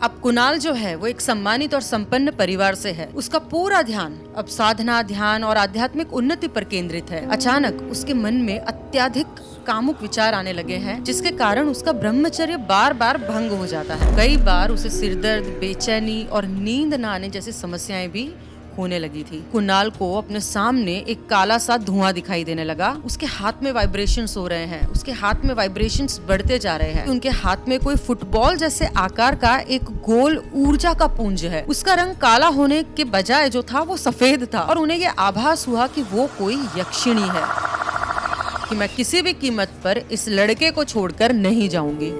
अब कुणाल जो है वो एक सम्मानित और संपन्न परिवार से है। उसका पूरा ध्यान अब साधना, ध्यान और आध्यात्मिक उन्नति पर केंद्रित है। अचानक उसके मन में अत्यधिक कामुक विचार आने लगे हैं, जिसके कारण उसका ब्रह्मचर्य बार बार भंग हो जाता है। कई बार उसे सिरदर्द, बेचैनी और नींद न आने जैसी समस्याएं भी होने लगी थी। कुणाल को अपने सामने एक काला सा धुआं दिखाई देने लगा। उसके हाथ में वाइब्रेशंस हो रहे हैं, उसके हाथ में वाइब्रेशंस बढ़ते जा रहे हैं। उनके हाथ में कोई फुटबॉल जैसे आकार का एक गोल ऊर्जा का पुंज है। उसका रंग काला होने के बजाय जो था वो सफेद था और उन्हें ये आभास हुआ कि वो कोई यक्षिणी है, कि मैं किसी भी कीमत पर इस लड़के को छोड़कर नहीं जाऊंगी।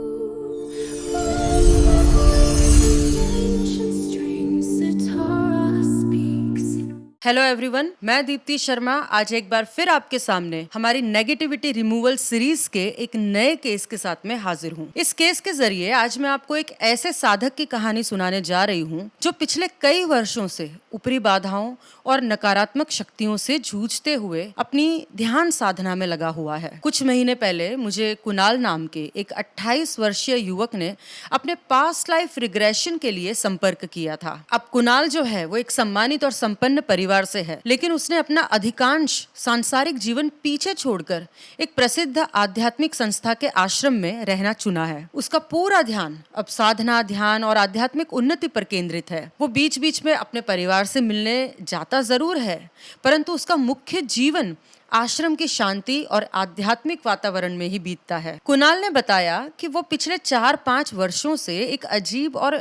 हेलो एवरीवन, मैं दीप्ति शर्मा आज एक बार फिर आपके सामने हमारी नेगेटिविटी रिमूवल सीरीज के एक नए केस के साथ में हाजिर हूँ। इस केस के जरिए आज मैं आपको एक ऐसे साधक की कहानी सुनाने जा रही हूँ जो पिछले कई वर्षों से ऊपरी बाधाओं और नकारात्मक शक्तियों से जूझते हुए अपनी ध्यान साधना में लगा हुआ है। कुछ महीने पहले मुझे कुणाल नाम के एक 28 वर्षीय युवक ने अपने पास्ट लाइफ रिग्रेशन के लिए संपर्क किया था। अब कुणाल जो है वो एक सम्मानित और संपन्न परिवार से है, लेकिन उसने अपना अधिकांश सांसारिक जीवन पीछे छोड़कर एक प्रसिद्ध आध्यात्मिक संस्था के आश्रम में रहना चुना है। उसका पूरा ध्यान अब साधना, ध्यान और आध्यात्मिक उन्नति पर केंद्रित है। वो बीच बीच में अपने परिवार से मिलने जाता जरूर है, परंतु उसका मुख्य जीवन आश्रम की शांति और आध्यात्मिक वातावरण में ही बीतता है। कुणाल ने बताया कि वो पिछले 4-5 वर्षों से एक अजीब और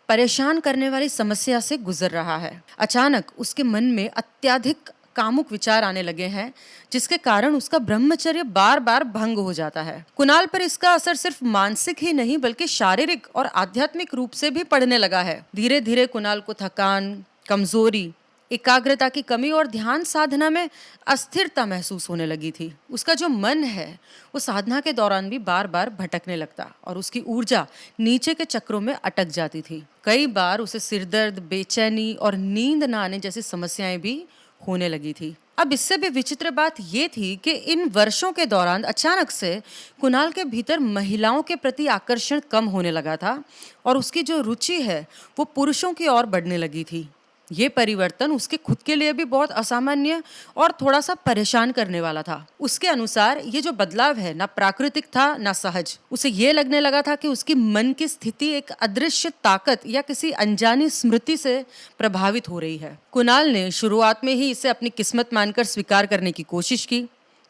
परेशान करने वाली समस्या से गुजर रहा है। अचानक उसके मन में अत्यधिक कामुक विचार आने लगे हैं, जिसके कारण उसका ब्रह्मचर्य बार बार भंग हो जाता है। कुणाल पर इसका असर सिर्फ मानसिक ही नहीं बल्कि शारीरिक और आध्यात्मिक रूप से भी पड़ने लगा है। धीरे धीरे कुणाल को थकान, कमजोरी, एकाग्रता की कमी और ध्यान साधना में अस्थिरता महसूस होने लगी थी। उसका जो मन है वो साधना के दौरान भी बार बार भटकने लगता और उसकी ऊर्जा नीचे के चक्रों में अटक जाती थी। कई बार उसे सिरदर्द, बेचैनी और नींद न आने जैसी समस्याएं भी होने लगी थी। अब इससे भी विचित्र बात ये थी कि इन वर्षों के दौरान अचानक से कुणाल के भीतर महिलाओं के प्रति आकर्षण कम होने लगा था और उसकी जो रुचि है वो पुरुषों की ओर बढ़ने लगी थी। ये परिवर्तन उसके खुद के लिए भी बहुत असामान्य और थोड़ा सा परेशान करने वाला था। उसके अनुसार ये जो बदलाव है ना प्राकृतिक था ना सहज। उसे ये लगने लगा था कि उसकी मन की स्थिति एक अदृश्य ताकत या किसी अनजानी स्मृति से प्रभावित हो रही है। कुणाल ने शुरुआत में ही इसे अपनी किस्मत मानकर स्वीकार करने की कोशिश की,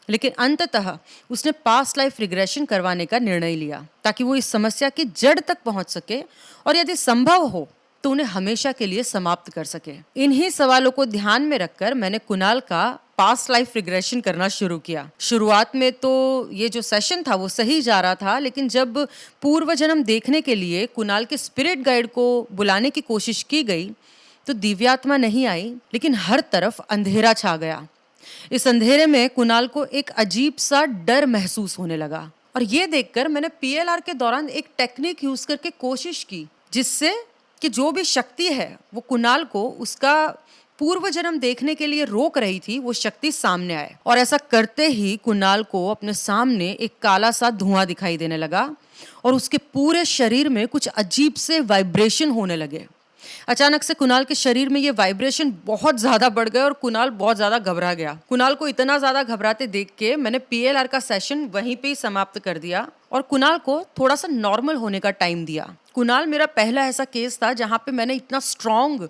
लेकिन अंततः उसने पास्ट लाइफ रिग्रेशन करवाने का निर्णय लिया ताकि वो इस समस्या की जड़ तक पहुंच सके और यदि संभव हो तो उन्हें हमेशा के लिए समाप्त कर सके। इन्हीं सवालों को ध्यान में रखकर मैंने कुणाल का पास्ट लाइफ रिग्रेशन करना शुरू किया। शुरुआत में तो ये जो सेशन था वो सही जा रहा था, लेकिन जब पूर्व जन्म देखने के लिए कुणाल के स्पिरिट गाइड को बुलाने की कोशिश की गई तो दिव्यात्मा नहीं आई, लेकिन हर तरफ अंधेरा छा गया। इस अंधेरे में कुणाल को एक अजीब सा डर महसूस होने लगा और ये देखकर मैंने PLR के दौरान एक टेक्निक यूज करके कोशिश की जिससे कि जो भी शक्ति है वो कुणाल को उसका पूर्व जन्म देखने के लिए रोक रही थी वो शक्ति सामने आए। और ऐसा करते ही कुणाल को अपने सामने एक काला सा धुआं दिखाई देने लगा और उसके पूरे शरीर में कुछ अजीब से वाइब्रेशन होने लगे। अचानक से कुणाल के शरीर में ये वाइब्रेशन बहुत ज्यादा बढ़ गए और कुणाल बहुत ज्यादा घबरा गया। कुणाल को इतना ज्यादा घबराते देख के मैंने PLR का सेशन वहीं पे ही समाप्त कर दिया और कुणाल को थोड़ा सा नॉर्मल होने का टाइम दिया। कुणाल मेरा पहला ऐसा केस था जहाँ पे मैंने इतना स्ट्रॉन्ग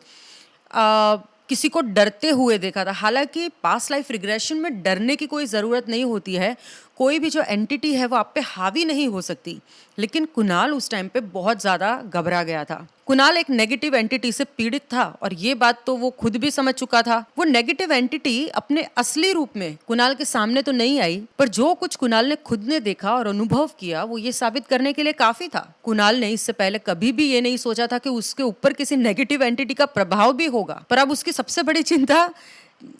किसी को डरते हुए देखा था। हालांकि पास्ट लाइफ रिग्रेशन में डरने की कोई ज़रूरत नहीं होती है, कोई भी जो एंटिटी है वो आप पे हावी नहीं हो सकती, लेकिन कुणाल उस टाइम पे बहुत ज़्यादा घबरा गया था। कुणाल एक नेगेटिव एंटिटी से पीड़ित था और ये बात तो वो खुद भी समझ चुका था। वो नेगेटिव एंटिटी अपने असली रूप में कुणाल के सामने तो नहीं आई, पर जो कुछ कुणाल ने खुद ने देखा और अनुभव किया वो ये साबित करने के लिए काफी था। कुणाल ने इससे पहले कभी भी ये नहीं सोचा था कि उसके ऊपर किसी नेगेटिव एंटिटी का प्रभाव भी होगा, पर अब उसकी सबसे बड़ी चिंता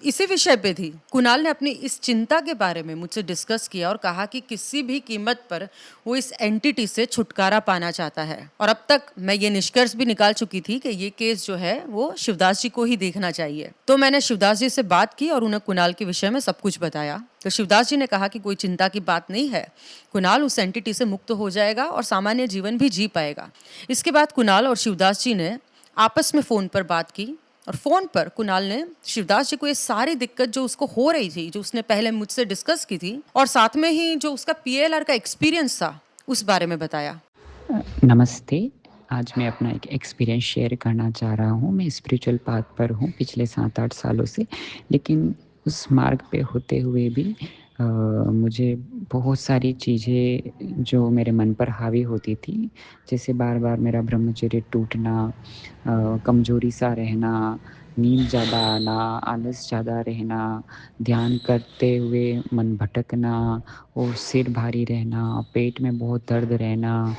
इसी विषय पे थी। कुणाल ने अपनी इस चिंता के बारे में मुझसे डिस्कस किया और कहा कि किसी भी कीमत पर वो इस एंटिटी से छुटकारा पाना चाहता है। और अब तक मैं ये निष्कर्ष भी निकाल चुकी थी कि ये केस जो है वो शिवदास जी को ही देखना चाहिए। तो मैंने शिवदास जी से बात की और उन्हें कुणाल के विषय में सब कुछ बताया। तो शिवदास जी ने कहा कि कोई चिंता की बात नहीं है, कुणाल उस एंटिटी से मुक्त हो जाएगा और सामान्य जीवन भी जी पाएगा। इसके बाद कुणाल और शिवदास जी ने आपस में फ़ोन पर बात की और फ़ोन पर कुणाल ने शिवदास जी को ये सारी दिक्कत जो उसको हो रही थी, जो उसने पहले मुझसे डिस्कस की थी, और साथ में ही जो उसका पीएलआर का एक्सपीरियंस था उस बारे में बताया। नमस्ते। आज मैं अपना एक एक्सपीरियंस शेयर करना चाह रहा हूँ। मैं स्पिरिचुअल पाथ पर हूँ पिछले 7-8 सालों से, लेकिन उस मार्ग पे होते हुए भी मुझे बहुत सारी चीज़ें जो मेरे मन पर हावी होती थी, जैसे बार-बार मेरा ब्रह्मचर्य टूटना, कमज़ोरी सा रहना, नींद ज़्यादा आना, आलस ज़्यादा रहना, ध्यान करते हुए मन भटकना और सिर भारी रहना, पेट में बहुत दर्द रहना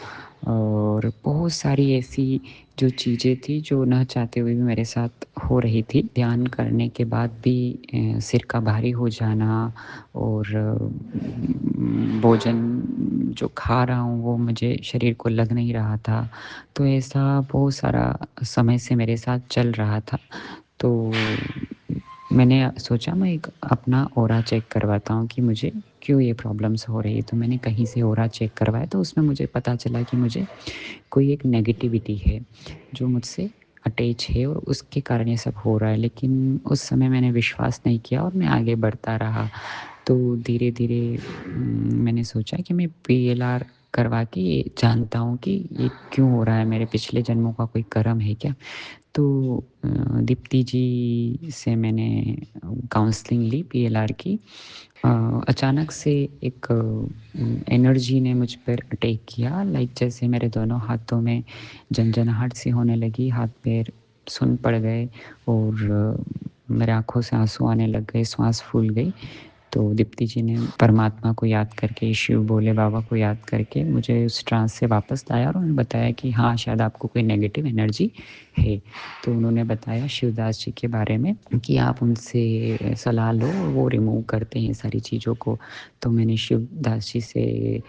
और बहुत सारी ऐसी जो चीज़ें थी जो ना चाहते हुए भी मेरे साथ हो रही थी। ध्यान करने के बाद भी सिर का भारी हो जाना और भोजन जो खा रहा हूँ वो मुझे शरीर को लग नहीं रहा था। तो ऐसा बहुत सारा समय से मेरे साथ चल रहा था। तो मैंने सोचा मैं एक अपना ऑरा चेक करवाता हूँ कि मुझे क्यों ये प्रॉब्लम्स हो रही है। तो मैंने कहीं से ऑरा चेक करवाया तो उसमें मुझे पता चला कि मुझे कोई एक नेगेटिविटी है जो मुझसे अटैच है और उसके कारण ये सब हो रहा है। लेकिन उस समय मैंने विश्वास नहीं किया और मैं आगे बढ़ता रहा। तो धीरे-धीरे मैंने सोचा कि मैं पीएलआर करवा के ये जानता हूँ कि ये क्यों हो रहा है, मेरे पिछले जन्मों का कोई कर्म है क्या? तो दीप्ति जी से मैंने काउंसलिंग ली पीएलआर की। अचानक से एक एनर्जी ने मुझ पर अटैक किया, लाइक जैसे मेरे दोनों हाथों में झनझनाहट सी होने लगी, हाथ-पैर सुन्न पड़ गए और मेरे आँखों से आँसू आने लग गए, श्वास फूल गई। तो दीप्ति जी ने परमात्मा को याद करके, शिव भोले बाबा को याद करके मुझे उस ट्रांस से वापस लाया और उन्होंने बताया कि हाँ, शायद आपको कोई नेगेटिव एनर्जी है। तो उन्होंने बताया शिवदास जी के बारे में कि आप उनसे सलाह लो, वो रिमूव करते हैं सारी चीज़ों को। तो मैंने शिवदास जी से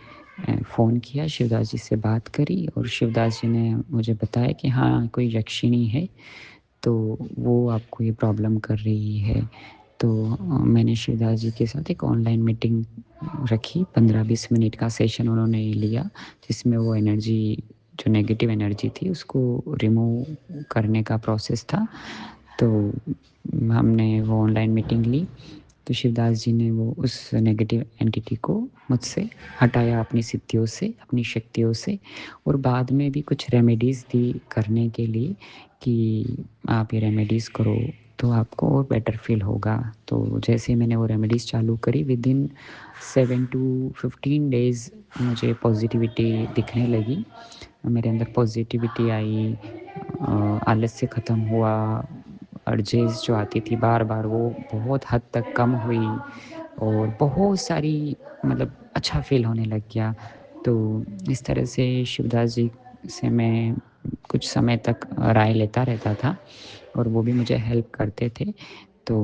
फ़ोन किया, शिवदास जी से बात करी और शिवदास जी ने मुझे बताया कि हाँ, कोई यक्षिणी है, तो वो आपको ये प्रॉब्लम कर रही है। तो मैंने शिवदास जी के साथ एक ऑनलाइन मीटिंग रखी, 15-20 मिनट का सेशन उन्होंने लिया, जिसमें वो एनर्जी जो नेगेटिव एनर्जी थी उसको रिमूव करने का प्रोसेस था। तो हमने वो ऑनलाइन मीटिंग ली, तो शिवदास जी ने वो उस नेगेटिव एंटिटी को मुझसे हटाया अपनी सिद्धियों से, अपनी शक्तियों से और बाद में भी कुछ रेमेडीज़ दी करने के लिए कि आप ये रेमेडीज़ करो तो आपको और बेटर फ़ील होगा। तो जैसे मैंने वो रेमेडीज़ चालू करी विदिन 7 टू 15 डेज़ मुझे पॉज़िटिविटी दिखने लगी। मेरे अंदर पॉज़िटिविटी आई, आलस्य ख़त्म हुआ, अर्जेज़ जो आती थी बार-बार वो बहुत हद तक कम हुई और बहुत सारी मतलब अच्छा फ़ील होने लग गया। तो इस तरह से शिवदास जी से मैं कुछ समय तक राय लेता रहता था और वो भी मुझे हेल्प करते थे। तो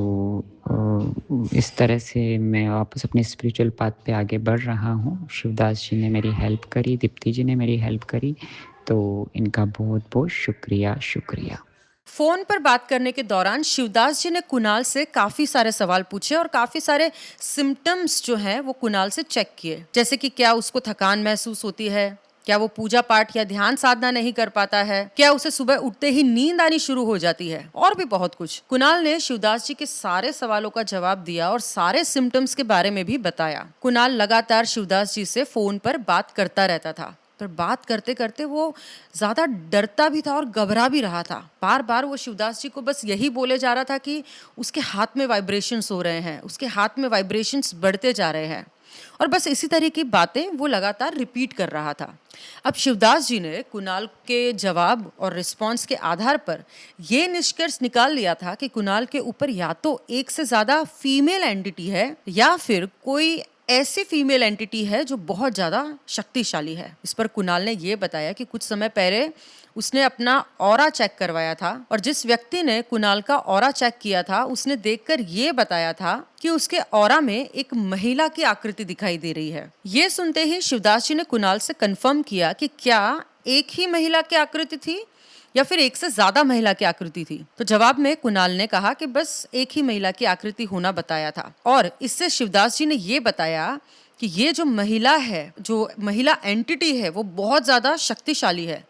इस तरह से मैं वापस अपने स्पिरिचुअल पाथ पे आगे बढ़ रहा हूँ। शिवदास जी ने मेरी हेल्प करी, दीप्ति जी ने मेरी हेल्प करी, तो इनका बहुत-बहुत शुक्रिया, शुक्रिया। फोन पर बात करने के दौरान शिवदास जी ने कुणाल से काफी सारे सवाल पूछे और काफी सारे सिम्टम्स जो हैं वो कुणाल से चेक किए, जैसे कि क्या उसको थकान महसूस होती है, क्या वो पूजा पाठ या ध्यान साधना नहीं कर पाता है, क्या उसे सुबह उठते ही नींद आनी शुरू हो जाती है, और भी बहुत कुछ। कुणाल ने शिवदास जी के सारे सवालों का जवाब दिया और सारे सिम्टम्स के बारे में भी बताया। कुणाल लगातार शिवदास जी से फोन पर बात करता रहता था, पर बात करते करते वो ज्यादा डरता भी था और घबरा भी रहा था। बार बार वो शिवदास जी को बस यही बोले जा रहा था कि उसके हाथ में वाइब्रेशंस हो रहे हैं, उसके हाथ में वाइब्रेशंस बढ़ते जा रहे हैं, और बस इसी तरह की बातें वो लगातार रिपीट कर रहा था। अब शिवदास जी ने कुणाल के जवाब और रिस्पॉन्स के आधार पर ये निष्कर्ष निकाल लिया था कि कुणाल के ऊपर या तो एक से ज्यादा फीमेल एंटिटी है या फिर कोई ऐसी फीमेल एंटिटी है जो बहुत ज्यादा शक्तिशाली है। इस पर कुणाल ने ये बताया कि कुछ समय पहले उसने अपना ऑरा चेक करवाया था और जिस व्यक्ति ने कुणाल का ऑरा चेक किया था उसने देखकर ये बताया था कि उसके ऑरा में एक महिला की आकृति दिखाई दे रही है। ये सुनते ही शिवदास जी ने कुणाल से कंफर्म किया कि क्या एक ही महिला की आकृति थी या फिर एक से ज्यादा महिला की आकृति थी? तो जवाब में कुणाल ने कहा कि बस एक ही महिला की आकृति होना बताया था। और इससे शिवदास जी ने ये बताया कि ये जो महिला है, जो महिला एंटिटी है, वो बहुत ज्यादा शक्तिशाली है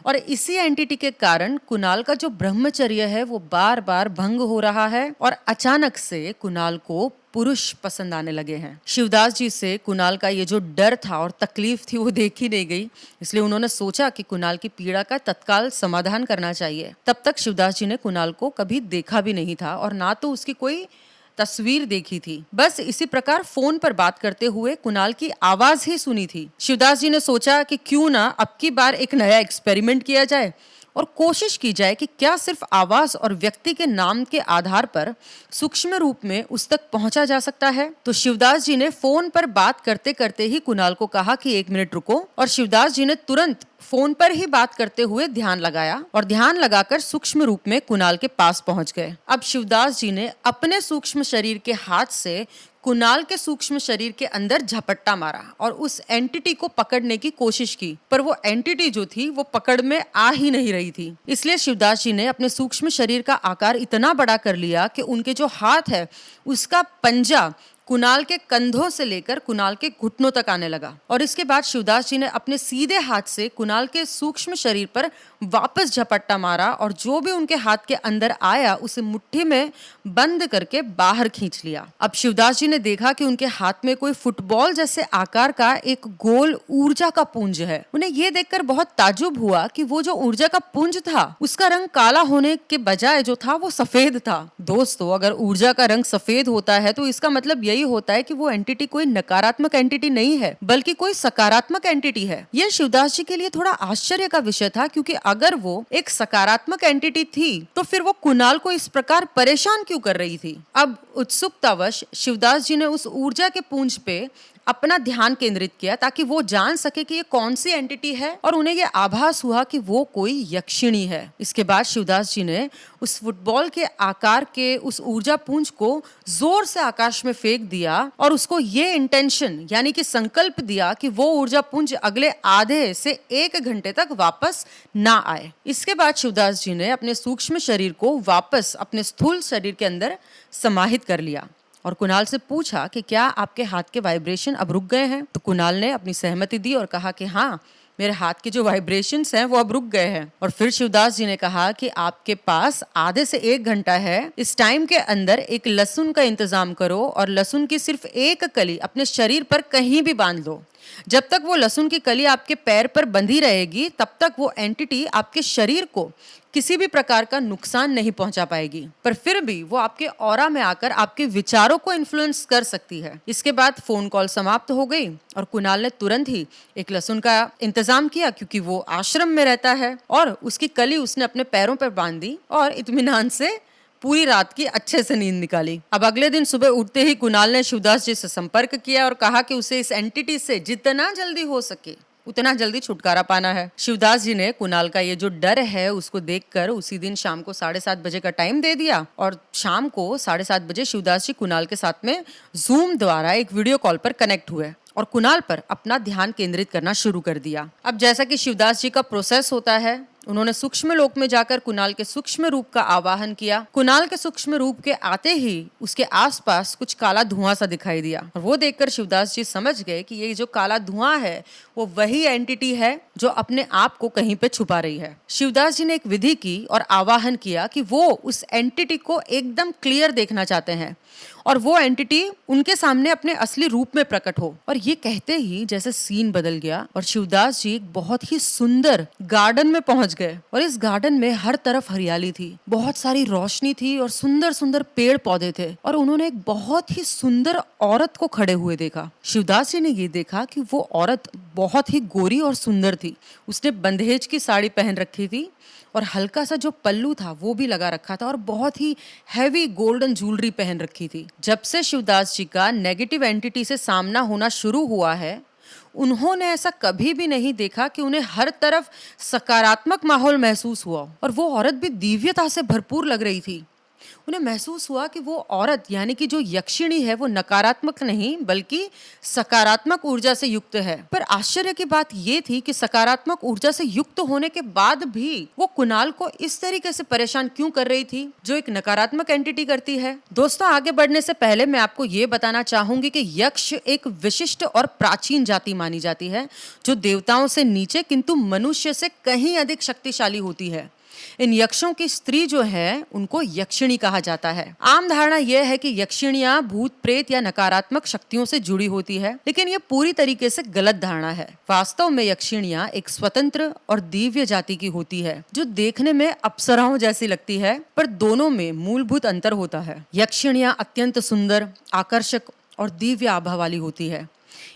और इसी एंटिटी के कारण कुणाल का जो ब्रह्मचर्य है वो बार बार भंग हो रहा है और अचानक से कुणाल को पुरुष पसंद आने लगे हैं। शिवदास जी से कुणाल का ये जो डर था और तकलीफ थी वो देखी नहीं गई, इसलिए उन्होंने सोचा कि कुणाल की पीड़ा का तत्काल समाधान करना चाहिए। तब तक शिवदास जी ने कुणाल को कभी देखा भी नहीं था और ना तो उसकी कोई तस्वीर देखी थी। बस इसी प्रकार फोन पर बात करते हुए कुणाल की आवाज ही सुनी थी। शिवदास जी ने सोचा कि क्यों ना अब की बार एक नया एक्सपेरिमेंट किया जाए और कोशिश की जाए कि क्या सिर्फ आवाज और व्यक्ति के नाम के आधार पर सूक्ष्म रूप में उस तक पहुंचा जा सकता है। तो शिवदास जी ने फोन पर बात करते करते ही कुणाल को कहा कि 1 मिनट रुको, और शिवदास जी ने तुरंत फोन पर ही बात करते हुए ध्यान लगाया और ध्यान लगाकर सूक्ष्म रूप में कुणाल के पास पहुंच गए। अब शिवदास जी ने अपने सूक्ष्म शरीर के हाथ से कुणाल के सूक्ष्म शरीर के अंदर झपट्टा मारा और उस एंटिटी को पकड़ने की कोशिश की, पर वो एंटिटी जो थी वो पकड़ में आ ही नहीं रही थी। इसलिए शिवदास जी ने अपने सूक्ष्म शरीर का आकार इतना बड़ा कर लिया कि उनके जो हाथ है उसका पंजा कुणाल के कंधों से लेकर कुणाल के घुटनों तक आने लगा। और इसके बाद शिवदास जी ने अपने सीधे हाथ से कुणाल के सूक्ष्म शरीर पर वापस झपट्टा मारा और जो भी उनके हाथ के अंदर आया उसे मुट्ठी में बंद करके बाहर खींच लिया। अब शिवदास जी ने देखा कि उनके हाथ में कोई फुटबॉल जैसे आकार का एक गोल ऊर्जा का पुंज है। उन्हें यह देखकर बहुत ताज्जुब हुआ कि वो जो ऊर्जा का पुंज था उसका रंग काला होने के बजाय जो था वो सफेद था। दोस्तों, अगर ऊर्जा का रंग सफेद होता है तो इसका मतलब यही होता है कि वो एंटिटी कोई नकारात्मक एंटिटी नहीं है बल्कि कोई सकारात्मक एंटिटी है। यह शिवदास जी के लिए थोड़ा आश्चर्य का विषय था, क्योंकि अगर वो एक सकारात्मक एंटिटी थी तो फिर वो कुणाल को इस प्रकार परेशान क्यों कर रही थी। अब उत्सुकतावश शिवदास जी ने उस ऊर्जा के पुंज पे अपना ध्यान केंद्रित किया ताकि वो जान सके कि ये कौन सी एंटिटी है, और उन्हें ये आभास हुआ कि वो कोई यक्षिणी है। इसके बाद शिवदास जी ने उस फुटबॉल के आकार के उस ऊर्जा पुंज को जोर से आकाश में फेंक दिया और उसको ये इंटेंशन यानी कि संकल्प दिया कि वो ऊर्जा पुंज अगले आधे से 1 घंटे तक वापस ना आए। इसके बाद शिवदास जी ने अपने सूक्ष्म शरीर को वापस अपने स्थूल शरीर के अंदर समाहित कर लिया और कुणाल से पूछा कि क्या आपके हाथ के वाइब्रेशन अब रुक गए हैं। तो कुणाल ने अपनी सहमति दी और कहा कि हाँ, मेरे हाथ के जो वाइब्रेशंस हैं वो अब रुक गए हैं। और फिर शिवदास जी ने कहा कि आपके पास आधे से 1 घंटा है, इस टाइम के अंदर एक लहसुन का इंतजाम करो और लहसुन की सिर्फ एक कली अपने शरीर पर कहीं भी बांध लो। जब तक वो लहसुन की कली आपके पैर पर बंधी रहेगी तब तक वो एंटिटी आपके शरीर को किसी भी प्रकार का नुकसान नहीं पहुंचा पाएगी, पर फिर भी वो आपके ऑरा में आकर आपके विचारों को इन्फ्लुएंस कर सकती है। इसके बाद फोन कॉल समाप्त हो गई और कुणाल ने तुरंत ही एक लहसुन का इंतजाम किया, क्योंकि वो आश्रम में रहता है, और उसकी कली उसने अपने पैरों पर बांध दी और इत्मीनान से पूरी रात की अच्छे से नींद निकाली। अब अगले दिन सुबह उठते ही कुणाल ने शिवदास जी से संपर्क किया और कहा कि उसे इस एंटिटी से जितना जल्दी हो सके उतना जल्दी छुटकारा पाना है। शिवदास जी ने कुणाल का ये जो डर है उसको देखकर उसी दिन शाम को 7:30 बजे का टाइम दे दिया और शाम को 7:30 बजे शिवदास जी कुणाल के साथ में जूम द्वारा एक वीडियो कॉल पर कनेक्ट हुए और कुणाल पर अपना ध्यान केंद्रित करना शुरू कर दिया। अब जैसा कि शिवदास जी का प्रोसेस होता है, उन्होंने सूक्ष्म लोक में जाकर कुणाल के सूक्ष्म रूप का आवाहन किया। कुणाल के सूक्ष्म रूप के आते ही उसके आसपास कुछ काला धुआं सा दिखाई दिया और वो देखकर शिवदास जी समझ गए कि ये जो काला धुआं है वो वही एंटिटी है जो अपने आप को कहीं पे छुपा रही है। शिवदास जी ने एक विधि की और आवाहन किया कि वो उस एंटिटी को एकदम क्लियर देखना चाहते हैं और वो एंटिटी उनके सामने अपने असली रूप में प्रकट हो। और ये कहते ही जैसे सीन बदल गया और शिवदास जी एक बहुत ही सुंदर गार्डन में पहुंच गए और इस गार्डन में हर तरफ हरियाली थी, बहुत सारी रोशनी थी और सुंदर सुंदर पेड़ पौधे थे और उन्होंने एक बहुत ही सुंदर औरत को खड़े हुए देखा। शिवदास जी ने ये देखा कि वो औरत बहुत ही गोरी और सुंदर थी। उसने बंधेज की साड़ी पहन रखी थी और हल्का सा जो पल्लू था वो भी लगा रखा था और बहुत ही हैवी गोल्डन ज्वेलरी पहन रखी थी। जब से शिवदास जी का नेगेटिव एंटिटी से सामना होना शुरू हुआ है, उन्होंने ऐसा कभी भी नहीं देखा कि उन्हें हर तरफ सकारात्मक माहौल महसूस हुआ और वो औरत भी दिव्यता से भरपूर लग रही थी। उन्हें महसूस हुआ कि वो औरत यानी कि जो यक्षिणी है वो नकारात्मक नहीं बल्कि सकारात्मक ऊर्जा से युक्त है। पर आश्चर्य की बात ये थी कि सकारात्मक ऊर्जा से युक्त होने के बाद भी वो कुणाल को इस तरीके से परेशान क्यों कर रही थी जो एक नकारात्मक एंटिटी करती है। दोस्तों, आगे बढ़ने से पहले मैं आपको ये बताना चाहूंगी कि यक्ष एक विशिष्ट और प्राचीन जाति मानी जाती है जो देवताओं से नीचे किंतु मनुष्य से कहीं अधिक शक्तिशाली होती है। इन यक्षों की स्त्री जो है उनको यक्षिणी कहा जाता है। आम धारणा यह है कि यक्षिणियां भूत प्रेत या नकारात्मक शक्तियों से जुड़ी होती है, लेकिन ये पूरी तरीके से गलत धारणा है। वास्तव में यक्षिणियां एक स्वतंत्र और दिव्य जाति की होती है जो देखने में अप्सराओं जैसी लगती है, पर दोनों में मूलभूत अंतर होता है। यक्षिणियां अत्यंत सुंदर, आकर्षक और दिव्य आभा वाली होती है।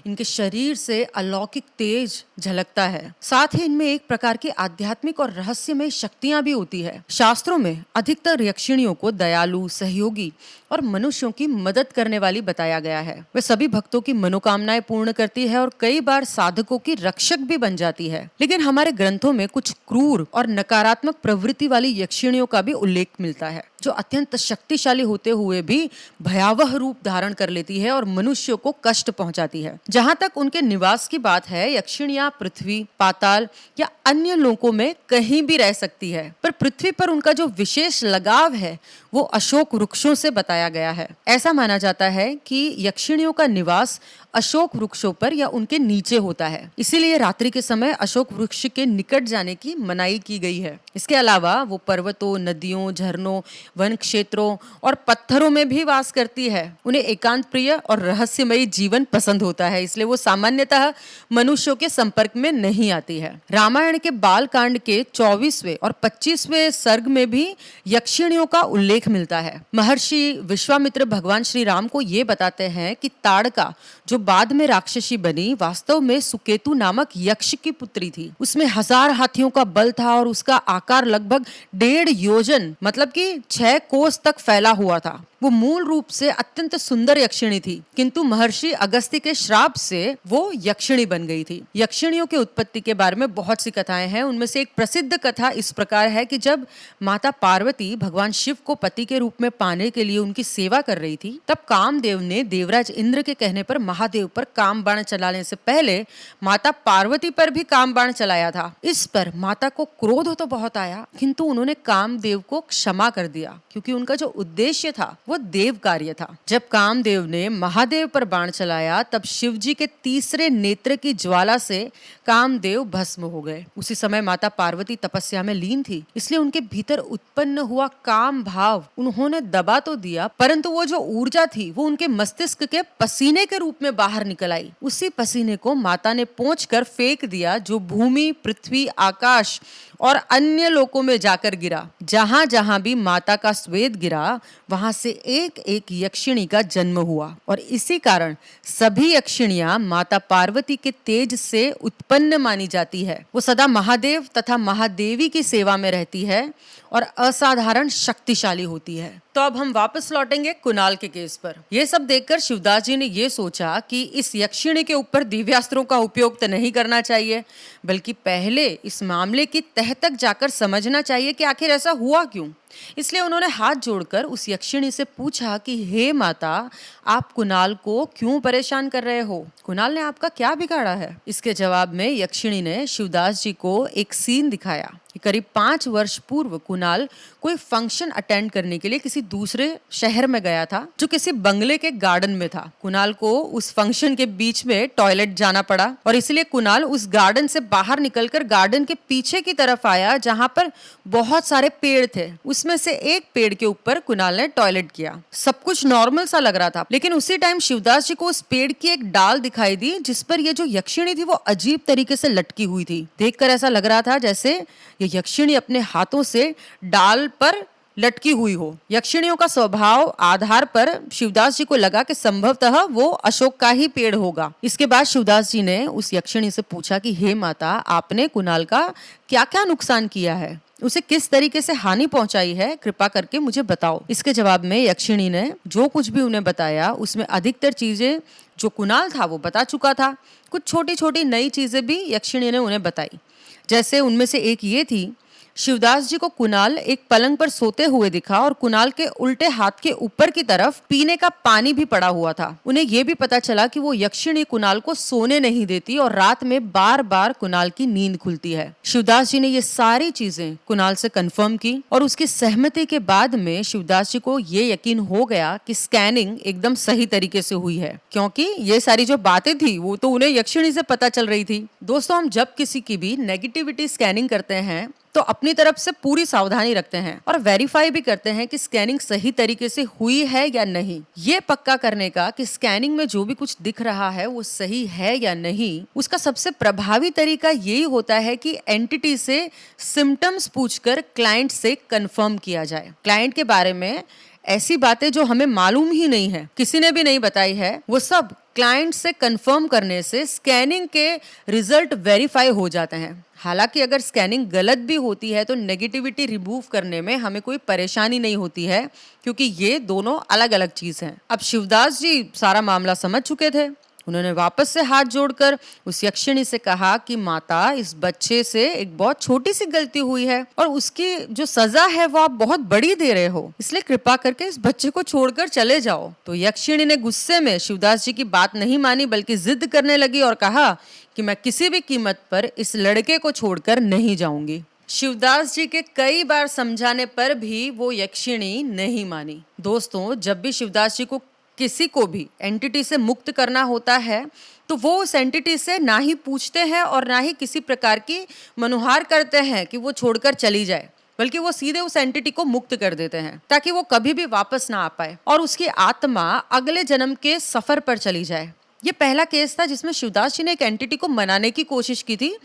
इनके शरीर से अलौकिक तेज झलकता है, साथ ही इनमें एक प्रकार की आध्यात्मिक और रहस्यमय शक्तियां भी होती है। शास्त्रों में अधिकतर यक्षिणियों को दयालु, सहयोगी और मनुष्यों की मदद करने वाली बताया गया है। वे सभी भक्तों की मनोकामनाएं पूर्ण करती है और कई बार साधकों की रक्षक भी बन जाती है। लेकिन हमारे ग्रंथों में कुछ क्रूर और नकारात्मक प्रवृत्ति वाली यक्षिणियों का भी उल्लेख मिलता है जो अत्यंत शक्तिशाली होते हुए भी भयावह रूप धारण कर लेती है और मनुष्यों को कष्ट पहुंचाती है। जहां तक उनके निवास की बात है, यक्षिणियां पृथ्वी, पाताल या अन्य लोकों में कहीं भी रह सकती है, पर पृथ्वी पर उनका जो विशेष लगाव है वो अशोक वृक्षों से बताया गया है। ऐसा माना जाता है कि यक्षिणियों का निवास अशोक वृक्षों पर या उनके नीचे होता है, इसीलिए रात्रि के समय अशोक वृक्ष के निकट जाने की मनाही की गई है। इसके अलावा वो पर्वतों, नदियों, झरनों, वन क्षेत्रों और पत्थरों में भी वास करती है। उन्हें एकांत प्रिय और रहस्यमयी जीवन पसंद होता है, इसलिए वो सामान्यतः मनुष्यों के संपर्क में नहीं आती है। रामायण के बाल कांड के 24वें और 25वें सर्ग में भी यक्षिणियों का उल्लेख मिलता है। महर्षि विश्वामित्र भगवान श्री राम को ये बताते हैं कि ताड़का जो बाद में राक्षसी बनी वास्तव में सुकेतु नामक यक्ष की पुत्री थी। उसमें 1000 हाथियों का बल था और उसका आकार लगभग 1.5 योजन मतलब कि 6 कोस तक फैला हुआ था। वो मूल रूप से अत्यंत सुंदर यक्षिणी थी, किंतु महर्षि अगस्त्य के श्राप से वो यक्षिणी बन गई थी। यक्षिणियों की उत्पत्ति के बारे में बहुत सी कथाएं हैं। उनमें से एक प्रसिद्ध कथा इस प्रकार है कि जब माता पार्वती भगवान शिव को पति के रूप में पाने के लिए उनकी सेवा कर रही थी, तब कामदेव ने देवराज इंद्र के कहने पर महादेव पर काम बाण चलाने से पहले माता पार्वती पर भी काम बाण चलाया था। इस पर माता को क्रोध तो बहुत आया, किंतु उन्होंने कामदेव को क्षमा कर दिया क्योंकि उनका जो उद्देश्य था वो देव कार्य था। जब कामदेव ने महादेव पर बाण चलाया तब शिवजी के तीसरे नेत्र की ज्वाला से कामदेव भस्म हो गए। उसी समय माता पार्वती तपस्या में लीन थी, इसलिए उनके भीतर उत्पन्न हुआ काम भाव उन्होंने दबा तो दिया, परंतु वो जो ऊर्जा थी वो उनके मस्तिष्क के पसीने के रूप में बाहर निकल आई। उसी पसीने को माता ने पोंछकर फेंक दिया जो भूमि, पृथ्वी, आकाश और अन्य लोकों में जाकर गिरा। जहां जहां भी माता का स्वेद गिरा वहां से एक एक यक्षिणी का जन्म हुआ और इसी कारण सभी यक्षिणियां माता पार्वती के तेज से उत्पन्न मानी जाती है। वो सदा महादेव तथा महादेवी की सेवा में रहती है और असाधारण शक्तिशाली होती है। तो अब हम वापस लौटेंगे कुणाल के केस पर। यह सब देखकर शिवदास जी ने ये सोचा कि इस यक्षिणी के ऊपर दिव्यास्त्रों का उपयोग तो नहीं करना चाहिए, बल्कि पहले इस मामले की तह तक जाकर समझना चाहिए कि आखिर ऐसा हुआ क्यों। इसलिए उन्होंने हाथ जोड़कर उस यक्षिणी से पूछा कि हे माता, आप कुणाल को क्यों परेशान कर रहे हो? कुणाल ने आपका क्या बिगाड़ा है? इसके जवाब में यक्षिणी ने शिवदास जी को एक सीन दिखाया कि करीब 5 वर्ष पूर्व कुणाल कोई फंक्शन अटेंड करने के लिए किसी दूसरे शहर में गया था जो किसी बंगले के गार्डन में था। कुणाल को उस फंक्शन के बीच में टॉयलेट जाना पड़ा और इसलिए कुणाल उस गार्डन से बाहर निकलकर गार्डन के पीछे की तरफ आया जहां पर बहुत सारे पेड़ थे। उसमें से एक पेड़ के ऊपर कुणाल ने टॉयलेट किया। सब कुछ नॉर्मल सा लग रहा था, लेकिन उसी टाइम शिवदास जी को उस पेड़ की एक डाल दिखाई दी जिस पर ये जो यक्षिणी थी वो अजीब तरीके से लटकी हुई थी। देखकर ऐसा लग रहा था जैसे ये यक्षिणी अपने हाथों से डाल पर लटकी हुई हो। यक्षिणियों का स्वभाव आधार पर शिवदास जी को लगा कि संभवतः वो अशोक का ही पेड़ होगा। इसके बाद शिवदास जी ने उस यक्षिणी से पूछा कि हे माता, आपने कुणाल का क्या क्या नुकसान किया है, उसे किस तरीके से हानि पहुंचाई है, कृपा करके मुझे बताओ। इसके जवाब में यक्षिणी ने जो कुछ भी उन्हें बताया उसमें अधिकतर चीजें जो कुणाल था वो बता चुका था। कुछ छोटी छोटी नई चीजें भी यक्षिणी ने उन्हें बताई। जैसे उनमें से एक ये थी, शिवदास जी को कुणाल एक पलंग पर सोते हुए दिखा और कुणाल के उल्टे हाथ के ऊपर की तरफ पीने का पानी भी पड़ा हुआ था। उन्हें यह भी पता चला कि वो यक्षिणी कुणाल को सोने नहीं देती और रात में बार बार कुणाल की नींद खुलती है। शिवदास जी ने ये सारी चीजें कुणाल से कंफर्म की और उसकी सहमति के बाद में शिवदास जी को ये यकीन हो गया कि स्कैनिंग एकदम सही तरीके से हुई है, क्योंकि ये सारी जो बातें थी वो तो उन्हें यक्षिणी से पता चल रही थी। दोस्तों, हम जब किसी की भी नेगेटिविटी स्कैनिंग करते हैं तो अपनी तरफ से पूरी सावधानी रखते हैं और वेरीफाई भी करते हैं कि स्कैनिंग सही तरीके से हुई है या नहीं। ये पक्का करने का कि स्कैनिंग में जो भी कुछ दिख रहा है वो सही है या नहीं, उसका सबसे प्रभावी तरीका यही होता है कि एंटिटी से सिम्टम्स पूछकर क्लाइंट से कंफर्म किया जाए। क्लाइंट के बारे में ऐसी बातें जो हमें मालूम ही नहीं है, किसी ने भी नहीं बताई है, वो सब क्लाइंट से कंफर्म करने से स्कैनिंग के रिजल्ट वेरीफाई हो जाते हैं। हालांकि अगर स्कैनिंग गलत भी होती है तो नेगेटिविटी रिमूव करने में हमें कोई परेशानी नहीं होती है, क्योंकि ये दोनों अलग अलग चीज हैं। अब शिवदास जी सारा मामला समझ चुके थे। उन्होंने वापस से हाथ जोड़कर उस यक्षिणी से कहा कि माता, इस बच्चे से एक बहुत छोटी सी गलती हुई है और उसकी जो सजा है वो आप बहुत बड़ी दे रहे हो, इसलिए कृपा करके इस बच्चे को छोड़कर चले जाओ। तो यक्षिणी ने गुस्से में शिवदास जी की बात नहीं मानी, बल्कि जिद करने लगी और कहा कि मैं किसी भी कीमत पर इस लड़के को छोड़कर नहीं जाऊंगी। शिवदास जी के कई बार समझाने पर भी वो यक्षिणी नहीं मानी। दोस्तों, जब भी शिवदास जी को किसी को भी एंटिटी से मुक्त करना होता है तो वो उस एंटिटी से ना ही पूछते हैं और ना ही किसी प्रकार की मनुहार करते हैं कि वो छोड़कर चली जाए, बल्कि वो सीधे उस एंटिटी को मुक्त कर देते हैं ताकि वो कभी भी वापस ना आ पाए और उसकी आत्मा अगले जन्म के सफर पर चली जाए। ये पहला केस था जिसमें शिवदास जी ने एक एंटिटी को मनाने की कोशिश की थी,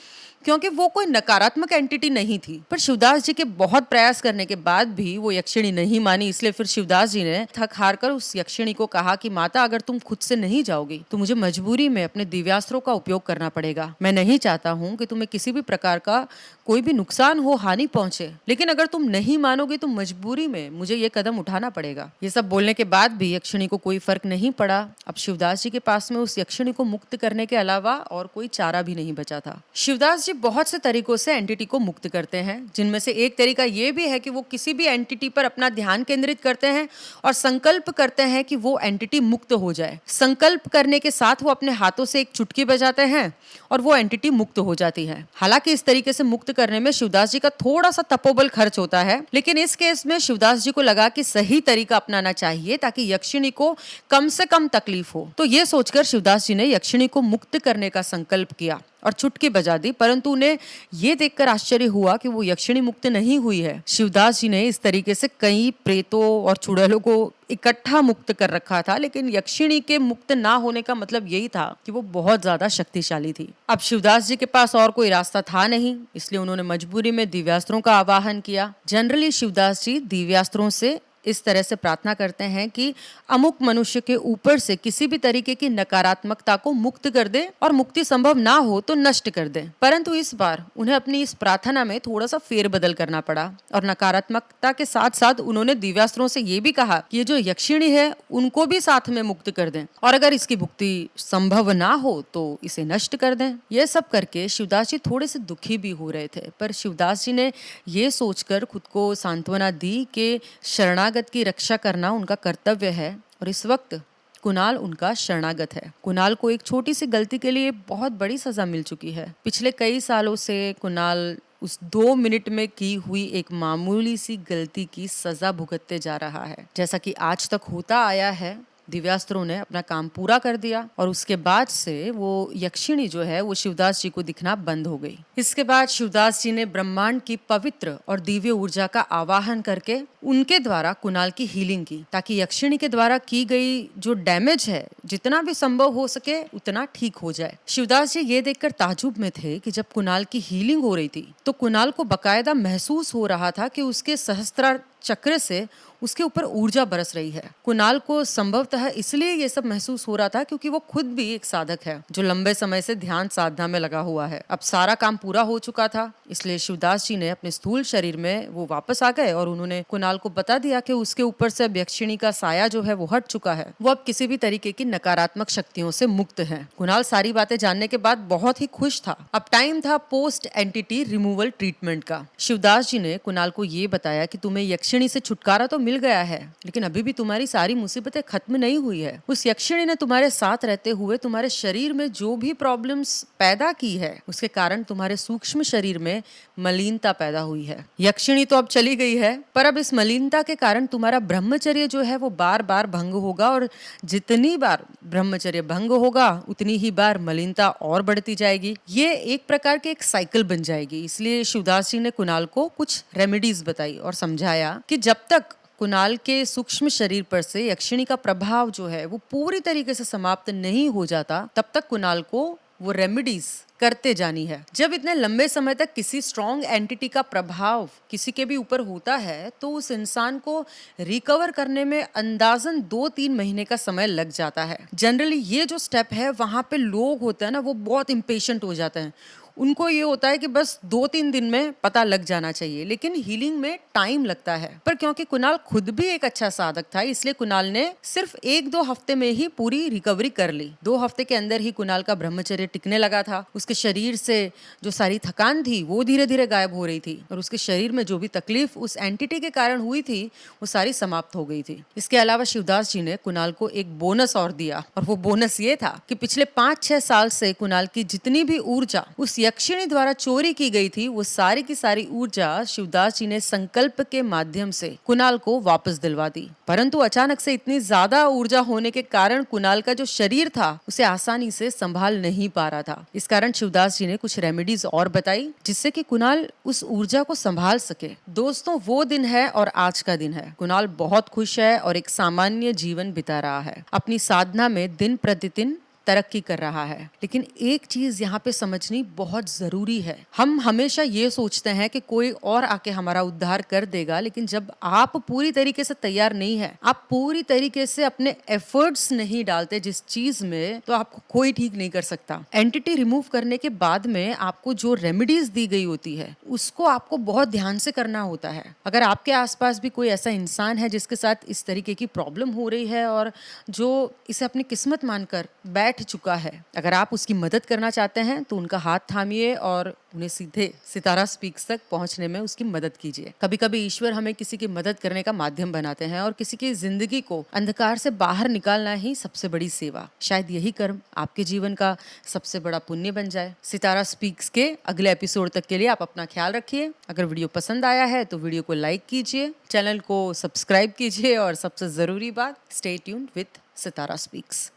क्योंकि वो कोई नकारात्मक एंटिटी नहीं थी। पर शिवदास जी के बहुत प्रयास करने के बाद भी वो यक्षिणी नहीं मानी, इसलिए फिर शिवदास जी ने थक हार कर उस यक्षिणी को कहा कि माता, अगर तुम खुद से नहीं जाओगी तो मुझे मजबूरी में अपने दिव्यास्त्रों का उपयोग करना पड़ेगा। मैं नहीं चाहता हूँ कि तुम्हें किसी भी प्रकार का कोई भी नुकसान हो, हानि पहुंचे, लेकिन अगर तुम नहीं मानोगी तो मजबूरी में मुझे ये कदम उठाना पड़ेगा। ये सब बोलने के बाद भी यक्षिणी को कोई फर्क नहीं पड़ा। अब शिवदास जी के पास में उस यक्षिणी को मुक्त करने के अलावा और कोई चारा भी नहीं बचा था। शिवदास जी बहुत से तरीकों से एंटिटी को मुक्त करते हैं, जिनमें से एक तरीका ये भी है कि वो किसी भी एंटिटी पर अपना ध्यान केंद्रित करते हैं और संकल्प करते हैं कि वो एंटिटी मुक्त हो जाए। संकल्प करने के साथ वो अपने हाथों से एक चुटकी बजाते हैं और वो एंटिटी मुक्त हो जाती है। हालांकि इस तरीके से मुक्त करने में शिवदास जी का थोड़ा सा तपोबल खर्च होता है, लेकिन इस केस में शिवदास जी को लगा कि सही तरीका अपनाना चाहिए ताकि यक्षिणी को कम से कम तकलीफ हो। तो ये सोचकर शिवदास जी ने यक्षिणी को मुक्त करने का संकल्प किया और चुटकी बजा दी, परंतु उन्हें ये देखकर आश्चर्य हुआ कि वो यक्षिणी मुक्त नहीं हुई है। शिवदास जी ने इस तरीके से कई प्रेतों और चुड़ैलों को इकट्ठा मुक्त कर रखा था, लेकिन यक्षिणी के मुक्त ना होने का मतलब यही था कि वो बहुत ज्यादा शक्तिशाली थी। अब शिवदास जी के पास और कोई रास्ता था नहीं, इसलिए उन्होंने मजबूरी में दिव्यास्त्रों का आवाहन किया। जनरली शिवदास जी दिव्यास्त्रों से इस तरह से प्रार्थना करते हैं कि अमुक मनुष्य के ऊपर से किसी भी तरीके की नकारात्मकता को मुक्त कर दे और मुक्ति संभव ना हो तो नष्ट कर दे। परंतु इस बार उन्हें अपनी इस प्रार्थना में थोड़ा सा फेरबदल करना पड़ा और नकारात्मकता के साथ साथ उन्होंने दिव्यास्त्रों से ये भी कहा कि ये जो यक्षिणी है उनको भी साथ में मुक्त कर दें और अगर इसकी मुक्ति संभव ना हो तो इसे नष्ट कर दें। यह सब करके शिवदास जी थोड़े से दुखी भी हो रहे थे, पर शिवदास जी ने ये सोचकर खुद को सांत्वना दी कि शरणागत की रक्षा करना उनका कर्तव्य है और इस वक्त कुणाल उनका शरणागत है। कुणाल को एक छोटी सी गलती के लिए बहुत बड़ी सजा मिल चुकी है। पिछले कई सालों से कुणाल उस 2 मिनट में की हुई एक मामूली सी गलती की सजा भुगतते जा रहा है। जैसा कि आज तक होता आया है, दिव्यास्त्रों ने अपना काम पूरा कर दिया और उसके बाद से वो यक्षिणी जो है वो शिवदास जी को दिखना बंद हो गई। इसके बाद शिवदास जी ने ब्रह्मांड की पवित्र और दिव्य ऊर्जा का आवाहन करके उनके द्वारा कुणाल की हीलिंग की, ताकि यक्षिणी के द्वारा की गई जो डैमेज है जितना भी संभव हो सके उतना ठीक हो जाए। शिवदास जी ये देखकर ताजुब में थे कि जब कुणाल की हीलिंग हो रही थी तो कुणाल को बकायदा महसूस हो रहा था कि उसके सहस्त्रार चक्र से उसके ऊपर ऊर्जा बरस रही है। कुणाल को संभवतः इसलिए ये सब महसूस हो रहा था क्योंकि वो खुद भी एक साधक है जो लंबे समय से ध्यान साधना में लगा हुआ है। अब सारा काम पूरा हो चुका था, इसलिए शिवदास जी ने अपने स्थूल शरीर में वो वापस आ गए और उन्होंने कुणाल को बता दिया कि उसके ऊपर से अब यक्षिणी का साया जो है वो हट चुका है, वो अब किसी भी तरीके की नकारात्मक शक्तियों से मुक्त है। कुणाल सारी बातें जानने के बाद बहुत ही खुश था। अब टाइम था पोस्ट एंटिटी रिमूवल ट्रीटमेंट का। शिवदास जी ने कुणाल को ये बताया कि तुम्हें यक्षिणी से छुटकारा तो मिल गया है, लेकिन अभी भी तुम्हारी सारी मुसीबतें खत्म नहीं हुई है। उस यक्षिणी ने तुम्हारे साथ रहते हुए तुम्हारे शरीर में जो भी प्रॉब्लम्स पैदा की है, उसके कारण तुम्हारे सूक्ष्म शरीर में मलिनता पैदा हुई है। यक्षिणी तो अब चली गई है, पर अब इस मलिनता के कारण तुम्हारा ब्रह्मचर्य जो है वो बार बार भंग होगा, और जितनी बार ब्रह्मचर्य भंग होगा उतनी ही बार मलिनता और बढ़ती जाएगी। ये एक प्रकार की एक साइकिल बन जाएगी। इसलिए शिवदास जी ने कुणाल को कुछ रेमेडीज बताई और समझाया कि जब तक कुणाल के सूक्ष्म शरीर पर से यक्षिणी का प्रभाव जो है वो पूरी तरीके से समाप्त नहीं हो जाता, तब तक कुणाल को वो रेमेडीज करते जानी है। जब इतने लंबे समय तक किसी स्ट्रॉन्ग एंटिटी का प्रभाव किसी के भी ऊपर होता है तो उस इंसान को रिकवर करने में अंदाजन 2-3 महीने का समय लग जाता है। जनरली ये जो स्टेप है, वहां पे लोग होते हैं ना, वो बहुत इम्पेशेंट हो जाते हैं। उनको ये होता है कि बस 2-3 दिन में पता लग जाना चाहिए, लेकिन हीलिंग में टाइम लगता है। पर क्योंकि कुणाल खुद भी एक अच्छा साधक था, इसलिए कुणाल ने सिर्फ 1-2 हफ्ते में ही पूरी रिकवरी कर ली। 2 हफ्ते के अंदर ही कुणाल का ब्रह्मचर्य टिकने लगा था। उसके शरीर से जो सारी थकान थी वो धीरे धीरे गायब हो रही थी, और उसके शरीर में जो भी तकलीफ उस एंटिटी के कारण हुई थी वो सारी समाप्त हो गई थी। इसके अलावा शिवदास जी ने कुणाल को एक बोनस और दिया, और वो बोनस ये था कि पिछले 5-6 साल से कुणाल की जितनी भी ऊर्जा उस यक्षिणी द्वारा चोरी की गई थी, वो सारी की सारी ऊर्जा शिवदास जी ने संकल्प के माध्यम से कुणाल को वापस दिलवा दी। परंतु अचानक से इतनी ज्यादा ऊर्जा होने के कारण कुणाल का जो शरीर था उसे आसानी से संभाल नहीं पा रहा था। इस कारण शिवदास जी ने कुछ रेमेडीज और बताई जिससे कि कुणाल उस ऊर्जा को संभाल सके। दोस्तों, वो दिन है और आज का दिन है। कुणाल बहुत खुश है और एक सामान्य जीवन बिता रहा है, अपनी साधना में दिन प्रतिदिन तरक्की कर रहा है। लेकिन एक चीज यहाँ पे समझनी बहुत जरूरी है। हम हमेशा ये सोचते हैं कि कोई और आके हमारा उद्धार कर देगा, लेकिन जब आप पूरी तरीके से तैयार नहीं है, आप पूरी तरीके से अपने एफर्ट्स नहीं डालते जिस चीज में, तो आपको कोई ठीक नहीं कर सकता। एंटिटी रिमूव करने के बाद में आपको जो रेमेडीज दी गई होती है उसको आपको बहुत ध्यान से करना होता है। अगर आपके आसपास भी कोई ऐसा इंसान है जिसके साथ इस तरीके की प्रॉब्लम हो रही है और जो इसे अपनी किस्मत मानकर बैठ चुका है, अगर आप उसकी मदद करना चाहते हैं तो उनका हाथ थामिए और उन्हें सीधे सितारा स्पीक्स तक पहुंचने में उसकी मदद कीजिए। कभी कभी ईश्वर हमें किसी की मदद करने का माध्यम बनाते हैं, और किसी की जिंदगी को अंधकार से बाहर निकालना ही सबसे बड़ी सेवा। शायद यही कर्म आपके जीवन का सबसे बड़ा पुण्य बन जाए। सितारा स्पीक्स के अगले एपिसोड तक के लिए आप अपना ख्याल रखिए। अगर वीडियो पसंद आया है तो वीडियो को लाइक कीजिए, चैनल को सब्सक्राइब कीजिए, और सबसे जरूरी बात, stay tuned with Sitara speaks.